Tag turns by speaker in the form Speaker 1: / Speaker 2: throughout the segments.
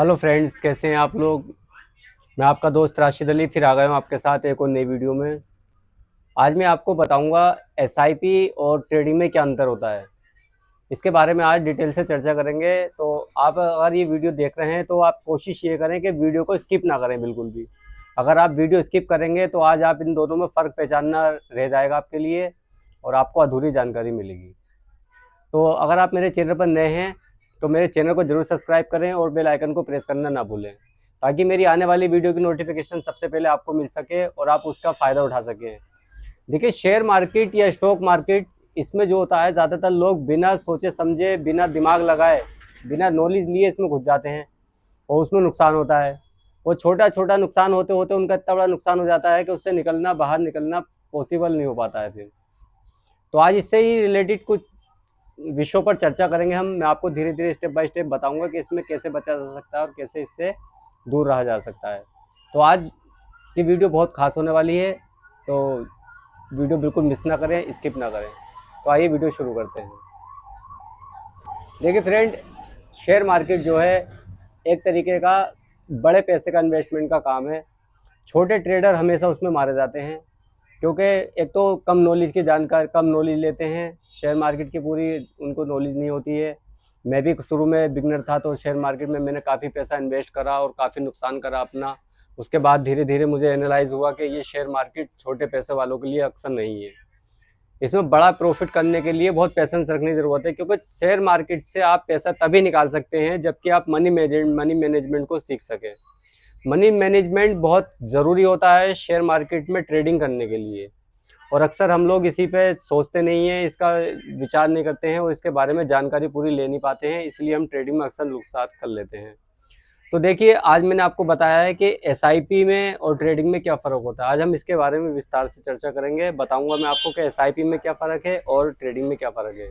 Speaker 1: Hello friends, कैसे हैं आप लोग। मैं आपका दोस्त राशिद अली फिर आ गया हूँ आपके साथ एक और नई वीडियो में। आज मैं आपको बताऊंगा एसआईपी और ट्रेडिंग में क्या अंतर होता है। इसके बारे में आज डिटेल से चर्चा करेंगे। तो आप अगर ये वीडियो देख रहे हैं तो आप कोशिश ये करें कि वीडियो को स्किप ना करें बिल्कुल भी। अगर आप वीडियो स्किप करेंगे तो आज आप इन दोनों में फ़र्क पहचानना रह जाएगा आपके लिए और आपको अधूरी जानकारी मिलेगी। तो अगर आप मेरे चैनल पर नए हैं तो मेरे चैनल को जरूर सब्सक्राइब करें और बेल आइकन को प्रेस करना ना भूलें, ताकि मेरी आने वाली वीडियो की नोटिफिकेशन सबसे पहले आपको मिल सके और आप उसका फ़ायदा उठा सकें। देखिए, शेयर मार्केट या स्टॉक मार्केट, इसमें जो होता है ज़्यादातर लोग बिना सोचे समझे, बिना दिमाग लगाए, बिना नॉलेज लिए इसमें घुस जाते हैं और उसमें नुकसान होता है। वो छोटा छोटा नुकसान होते होते उनका इतना बड़ा नुकसान हो जाता है कि उससे निकलना, बाहर निकलना पॉसिबल नहीं हो पाता है फिर। तो आज इससे ही रिलेटेड कुछ विषयों पर चर्चा करेंगे हम। मैं आपको धीरे धीरे स्टेप बाय स्टेप बताऊंगा कि इसमें कैसे बचा जा सकता है और कैसे इससे दूर रहा जा सकता है। तो आज की वीडियो बहुत खास होने वाली है, तो वीडियो बिल्कुल मिस ना करें, स्किप ना करें। तो आइए वीडियो शुरू करते हैं। देखिए फ्रेंड, शेयर मार्केट जो है एक तरीके का बड़े पैसे का इन्वेस्टमेंट का काम है। छोटे ट्रेडर हमेशा उसमें मारे जाते हैं, क्योंकि एक तो कम नॉलेज की जानकार कम नॉलेज लेते हैं, शेयर मार्केट की पूरी उनको नॉलेज नहीं होती है। मैं भी शुरू में बिगनर था तो शेयर मार्केट में मैंने काफ़ी पैसा इन्वेस्ट करा और काफ़ी नुकसान करा अपना। उसके बाद धीरे धीरे मुझे एनालाइज हुआ कि ये शेयर मार्केट छोटे पैसे वालों के लिए अक्सर नहीं है। इसमें बड़ा प्रॉफिट करने के लिए बहुत पेशेंस रखने की ज़रूरत है, क्योंकि शेयर मार्केट से आप पैसा तभी निकाल सकते हैं जबकि आप मनी मैनेजमेंट को सीख सकें। मनी मैनेजमेंट बहुत ज़रूरी होता है शेयर मार्केट में ट्रेडिंग करने के लिए, और अक्सर हम लोग इसी पे सोचते नहीं हैं, इसका विचार नहीं करते हैं और इसके बारे में जानकारी पूरी ले नहीं पाते हैं, इसलिए हम ट्रेडिंग में अक्सर नुकसान कर लेते हैं। तो देखिए, आज मैंने आपको बताया है कि एसआईपी में और ट्रेडिंग में क्या फ़र्क होता है। आज हम इसके बारे में विस्तार से चर्चा करेंगे। बताऊंगा मैं आपको कि एसआईपी में क्या फ़र्क है और ट्रेडिंग में क्या फ़र्क है।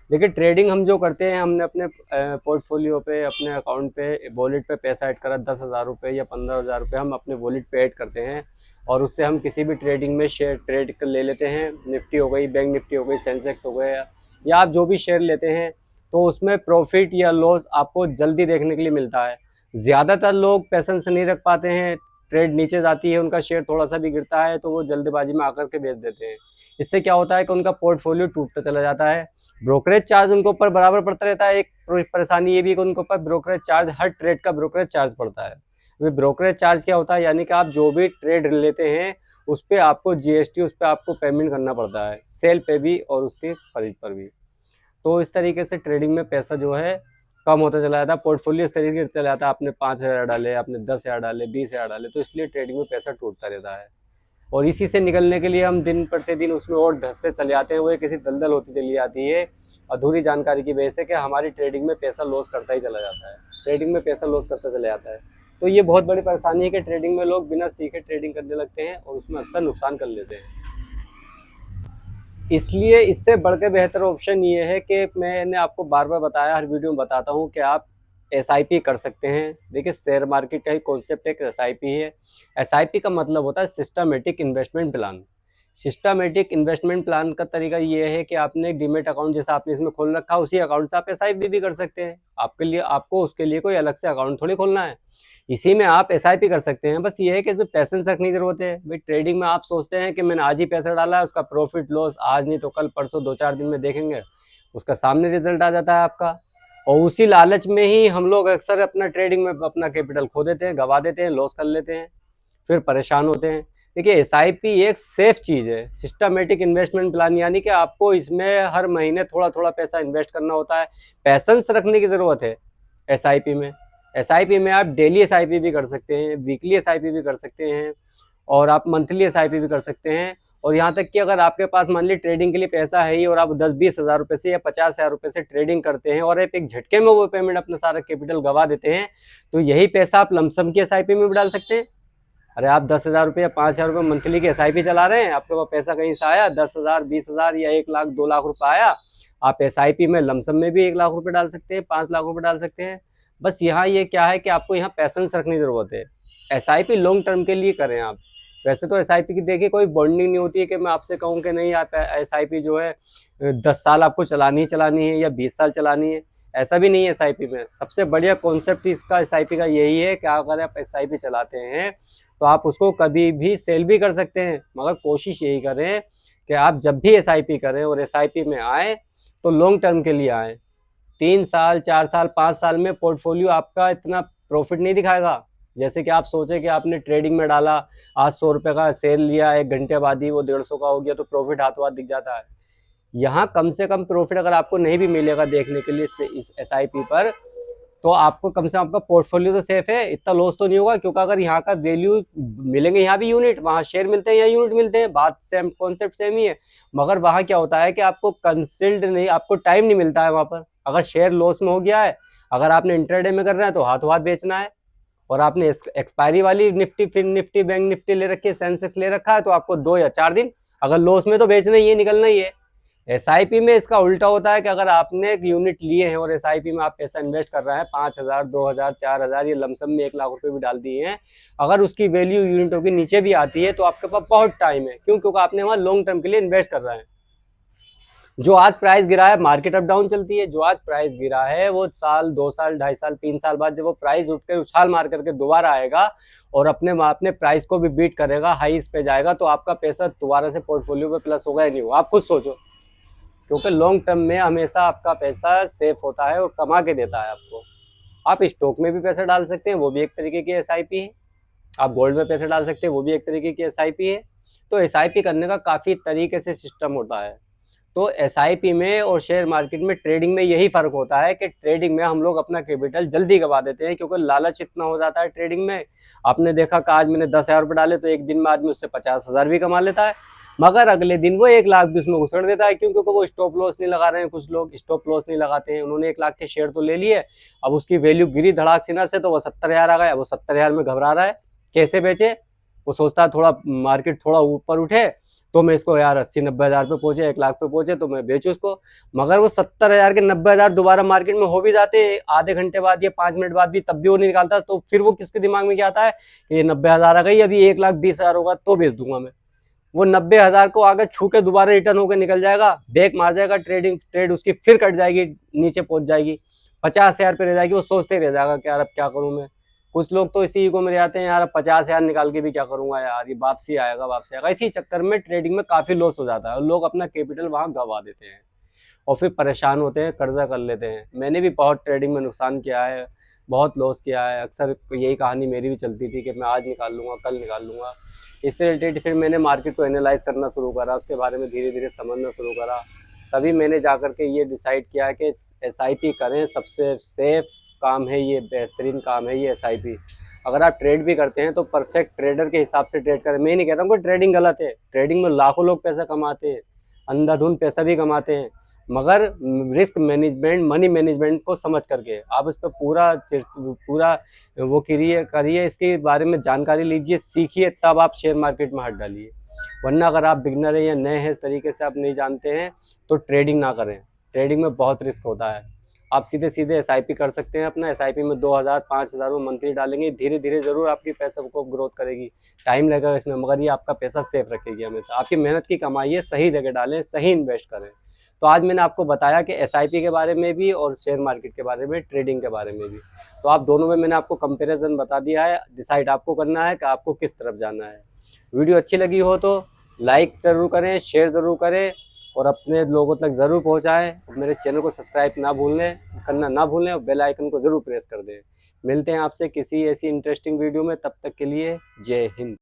Speaker 1: देखिए, ट्रेडिंग हम जो करते हैं, हमने अपने पोर्टफोलियो पे, अपने अकाउंट पे, वॉलेट पे पैसा ऐड करा, 10,000 रुपये या 15,000 रुपये हम अपने वॉलेट पे ऐड करते हैं और उससे हम किसी भी ट्रेडिंग में शेयर ट्रेड कर ले लेते हैं। निफ्टी हो गई, बैंक निफ्टी हो गई, सेंसेक्स हो गया, या आप जो भी शेयर लेते हैं तो उसमें प्रॉफिट या लॉस आपको जल्दी देखने के लिए मिलता है। ज़्यादातर लोग पैसेंस नहीं रख पाते हैं, ट्रेड नीचे जाती है, उनका शेयर थोड़ा सा भी गिरता है तो वो जल्दबाजी में आकर के बेच देते हैं। इससे क्या होता है कि उनका पोर्टफोलियो टूटता चला जाता है। ब्रोकरेज चार्ज उनके ऊपर बराबर पड़ता रहता है। एक परेशानी ये भी है कि उनके ऊपर ब्रोकरेज चार्ज, हर ट्रेड का ब्रोकरेज चार्ज पड़ता है। वे ब्रोकरेज चार्ज क्या होता है, यानी कि आप जो भी ट्रेड लेते हैं उस पर आपको जीएसटी, उस पर आपको पेमेंट करना पड़ता है, सेल पे भी और उसकी खरीद पर भी। तो इस तरीके से ट्रेडिंग में पैसा जो है कम होता चला जाता है, पोर्टफोलियो इस तरीके से चला जाता है। आपने 5,000 डाले, आपने 10,000 डाले, 20,000 डाले, तो इसलिए ट्रेडिंग में पैसा टूटता रहता है। और इसी से निकलने के लिए हम दिन प्रतिदिन उसमें और धंसते चले जाते हैं, वो एक किसी दलदल होती चली जाती है अधूरी जानकारी की वजह से, कि हमारी ट्रेडिंग में पैसा लॉस करता ही चला जाता है, ट्रेडिंग में पैसा लॉस करता चला जाता है। तो ये बहुत बड़ी परेशानी है कि ट्रेडिंग में लोग बिना सीखे ट्रेडिंग करने लगते हैं और उसमें अक्सर नुकसान कर लेते हैं। इसलिए इससे बढ़ के बेहतर ऑप्शन ये है कि मैंने आपको बार बार बताया, हर वीडियो में बताता हूँ कि आप एसआईपी कर सकते हैं। देखिए, शेयर मार्केट का ही कॉन्सेप्ट एक एसआईपी है। एसआईपी का मतलब होता है systematic investment plan. Systematic investment plan का तरीका ये है कि आपने एक डीमेट अकाउंट जैसा आपने इसमें खोल रखा, उसी अकाउंट से आप एसआईपी भी कर सकते हैं। आपके लिए, आपको उसके लिए कोई अलग से अकाउंट थोड़ी खोलना है, इसी में आप एसआईपी कर सकते हैं। बस ये है कि इसमें पैसेंस रखने की जरूरत है। भाई, ट्रेडिंग में आप सोचते हैं कि मैंने आज ही पैसा डाला है, उसका प्रॉफिट लॉस आज नहीं तो कल परसों 2-4 दिन में देखेंगे, उसका सामने रिजल्ट आ जाता है आपका। और उसी लालच में ही हम लोग अक्सर अपना ट्रेडिंग में अपना कैपिटल खो देते हैं, गवा देते हैं, लॉस कर लेते हैं, फिर परेशान होते हैं। देखिए, एसआईपी एक सेफ चीज़ है, सिस्टमेटिक इन्वेस्टमेंट प्लान, यानी कि आपको इसमें हर महीने थोड़ा थोड़ा पैसा इन्वेस्ट करना होता है। पैसेंस रखने की ज़रूरत है एसआईपी में। एसआईपी में आप डेली एसआईपी भी कर सकते हैं, वीकली एसआईपी भी कर सकते हैं, और आप मंथली एसआईपी भी कर सकते हैं। और यहाँ तक कि अगर आपके पास मान ली ट्रेडिंग के लिए पैसा है ही और आप 10-20 हज़ार रुपये से या 50,000 रुपये से ट्रेडिंग करते हैं और आप एक झटके में वो पेमेंट, अपना सारा कैपिटल गवा देते हैं, तो यही पैसा आप लमसम की एसआईपी में भी डाल सकते हैं। अरे, आप 10,000 रुपये या 5,000 रुपये मंथली की एसआईपी चला रहे हैं, आपके पास पैसा कहीं से आया, 10,000, 20,000 या 1 लाख, 2 लाख रुपये आया, आप एसआईपी में लमसम में भी 1 लाख रुपये डाल सकते हैं, 5 लाख रुपये डाल सकते हैं। बस यहाँ ये क्या है कि आपको यहाँ पैसेंस रखने की ज़रूरत है। एसआईपी लॉन्ग टर्म के लिए करें आप। वैसे तो एसआईपी की देखिए कोई बॉन्डिंग नहीं होती है कि मैं आपसे कहूँ कि नहीं, आप एसआईपी जो है 10 साल आपको चलानी ही चलानी है या 20 साल चलानी है। ऐसा भी नहीं है एसआईपी में। सबसे बढ़िया कॉन्सेप्ट इसका एसआईपी का यही है कि अगर आप एसआईपी चलाते हैं तो आप उसको कभी भी सेल भी कर सकते हैं, मगर कोशिश यही करें कि आप जब भी एसआईपी करें और एसआईपी में आए तो लॉन्ग टर्म के लिए आए। 3 साल 4 साल 5 साल में पोर्टफोलियो आपका इतना प्रॉफिट नहीं दिखाएगा। जैसे कि आप सोचे कि आपने ट्रेडिंग में डाला, आज 100 रुपये का शेयर लिया, 1 घंटे बाद ही वो 150 का हो गया, तो प्रॉफिट हाथों हाथ दिख जाता है। यहाँ कम से कम प्रॉफिट अगर आपको नहीं भी मिलेगा देखने के लिए इस एसआईपी पर, तो आपको कम से कम आपका पोर्टफोलियो तो सेफ है, इतना लॉस तो नहीं होगा। क्योंकि अगर यहाँ का वैल्यू मिलेंगे, यहाँ भी यूनिट, वहाँ शेयर मिलते हैं, यहाँ यूनिट मिलते हैं, बात सेम, कॉन्सेप्ट सेम ही है। मगर वहाँ क्या होता है कि आपको कंसल्ट नहीं, आपको टाइम नहीं मिलता है वहाँ पर। अगर शेयर लॉस में हो गया है, अगर आपने इंटरडे में करना है तो हाथों हाथ बेचना है, और आपने एक्सपायरी वाली निफ्टी, फिर निफ्टी, बैंक निफ्टी ले रखी है, सेंसेक्स ले रखा है, तो आपको 2 या 4 दिन अगर लॉस में तो बेचना ही है, निकलना ही है। एसआईपी में इसका उल्टा होता है कि अगर आपने एक यूनिट लिए हैं और एसआईपी में आप पैसा इन्वेस्ट कर रहे हैं, 5,000, 2,000, 4,000, ये लमसम में 1 लाख रुपए भी डाल दिए हैं, अगर उसकी वैल्यू यूनिटों के नीचे भी आती है तो आपके पास बहुत टाइम है। क्यों? क्योंकि आपने वहां लॉन्ग टर्म के लिए इन्वेस्ट कर रहे हैं। जो आज प्राइस गिरा है, मार्केट अप डाउन चलती है, जो आज प्राइस गिरा है वो साल, 2 साल, 2.5 साल, 3 साल बाद जब वो प्राइस उठ कर उछाल मार करके दोबारा आएगा और अपने प्राइस को भी बीट करेगा, हाईस पे जाएगा, तो आपका पैसा दोबारा से पोर्टफोलियो पे प्लस होगा या नहीं होगा, आप खुद सोचो। क्योंकि लॉन्ग टर्म में हमेशा आपका पैसा सेफ होता है और कमा के देता है आपको। आप स्टॉक में भी पैसा डाल सकते हैं, वो भी एक तरीके की एसआईपी है। आप गोल्ड में पैसे डाल सकते हैं, वो भी एक तरीके की एसआईपी है। तो एसआईपी करने का काफ़ी तरीके से सिस्टम होता है। तो एसआईपी में और शेयर मार्केट में, ट्रेडिंग में यही फ़र्क होता है कि ट्रेडिंग में हम लोग अपना कैपिटल जल्दी गवा देते हैं, क्योंकि लालच इतना हो जाता है ट्रेडिंग में। आपने देखा कि आज मैंने 10,000 रुपये डाले तो एक दिन में आदमी उससे 50,000 भी कमा लेता है, मगर अगले दिन वो 1 लाख भी उसमें घुसड़ देता है। क्यों? क्योंकि वो स्टॉप लॉस नहीं लगा रहे हैं। कुछ लोग स्टॉप लॉस नहीं लगाते हैं। उन्होंने 1 लाख के शेयर तो ले लिए, अब उसकी वैल्यू गिरी धड़ाक सिना से तो वो 70,000 आ गया, वो 70,000 में घबरा रहा है, कैसे बेचे? वो सोचता है थोड़ा मार्केट थोड़ा ऊपर उठे तो मैं इसको यार 80-90 हज़ार पे पहुंचे, 1 लाख पे पहुंचे तो मैं बेचूं इसको। मगर वो 70,000 के 90,000 दोबारा मार्केट में हो भी जाते आधे घंटे बाद या 5 मिनट बाद भी, तब भी वो नहीं निकालता। तो फिर वो किसके दिमाग में क्या आता है कि ये 90,000 आ गई, अभी 1,20,000 होगा तो बेच दूंगा मैं। वो 90,000 को आगे छू के दोबारा रिटर्न होकर निकल जाएगा, बैक मार जाएगा, ट्रेड उसकी फिर कट जाएगी, नीचे पहुंच जाएगी, 50,000 पे रह जाएगी। वो सोचते ही रह जाएगा कि यार अब क्या करूं मैं। कुछ लोग तो इसी ईगो में रह जाते हैं, यार 50,000 निकाल के भी क्या करूंगा यार, ये वापसी आएगा वापसी आएगा। इसी चक्कर में ट्रेडिंग में काफी लॉस हो जाता है और लोग अपना कैपिटल वहां गवा देते हैं और फिर परेशान होते हैं, कर्जा कर लेते हैं। मैंने भी बहुत ट्रेडिंग में नुकसान किया है, बहुत लॉस किया है। अक्सर यही कहानी मेरी भी चलती थी कि मैं आज निकाल लूँगा, कल निकाल लूँगा। इससे रिलेटेड फिर मैंने मार्केट को एनालाइज करना शुरू करा, उसके बारे में धीरे धीरे समझना शुरू करा। तभी मैंने जा कर के ये डिसाइड किया कि एसआईपी करें, सबसे सेफ काम है ये, बेहतरीन काम है ये एसआईपी। अगर आप ट्रेड भी करते हैं तो परफेक्ट ट्रेडर के हिसाब से ट्रेड करें। मैं नहीं कहता हूँ कि ट्रेडिंग गलत है, ट्रेडिंग में लाखों लोग पैसा कमाते हैं, अंधाधुंध पैसा भी कमाते हैं, मगर रिस्क मैनेजमेंट, मनी मैनेजमेंट को समझ करके आप इस पर पूरा वो करिए, इसके बारे में जानकारी लीजिए, सीखिए, तब आप शेयर मार्केट में हाथ डालिए। वरना अगर आप बिगनर हैं या नए हैं, इस तरीके से आप नहीं जानते हैं, तो ट्रेडिंग ना करें। ट्रेडिंग में बहुत रिस्क होता है। आप सीधे सीधे एसआईपी कर सकते हैं अपना। एसआईपी में 2,000 5,000 वो मंथली डालेंगे, धीरे धीरे ज़रूर आपकी पैसे को ग्रोथ करेगी। टाइम लगेगा इसमें, मगर ये आपका पैसा सेफ रखेगी हमेशा। आपकी मेहनत की कमाई है, सही जगह डालें, सही इन्वेस्ट करें। तो आज मैंने आपको बताया कि एसआईपी के बारे में भी और शेयर मार्केट के बारे में, ट्रेडिंग के बारे में भी। तो आप दोनों में मैंने आपको कंपैरिजन बता दिया है। डिसाइड आपको करना है कि आपको किस तरफ जाना है। वीडियो अच्छी लगी हो तो लाइक ज़रूर करें, शेयर ज़रूर करें और अपने लोगों तक ज़रूर पहुंचाएं। मेरे चैनल को सब्सक्राइब करना ना भूलें और बेल आइकन को ज़रूर प्रेस कर दें। मिलते हैं आपसे किसी ऐसी इंटरेस्टिंग वीडियो में, तब तक के लिए जय हिंद।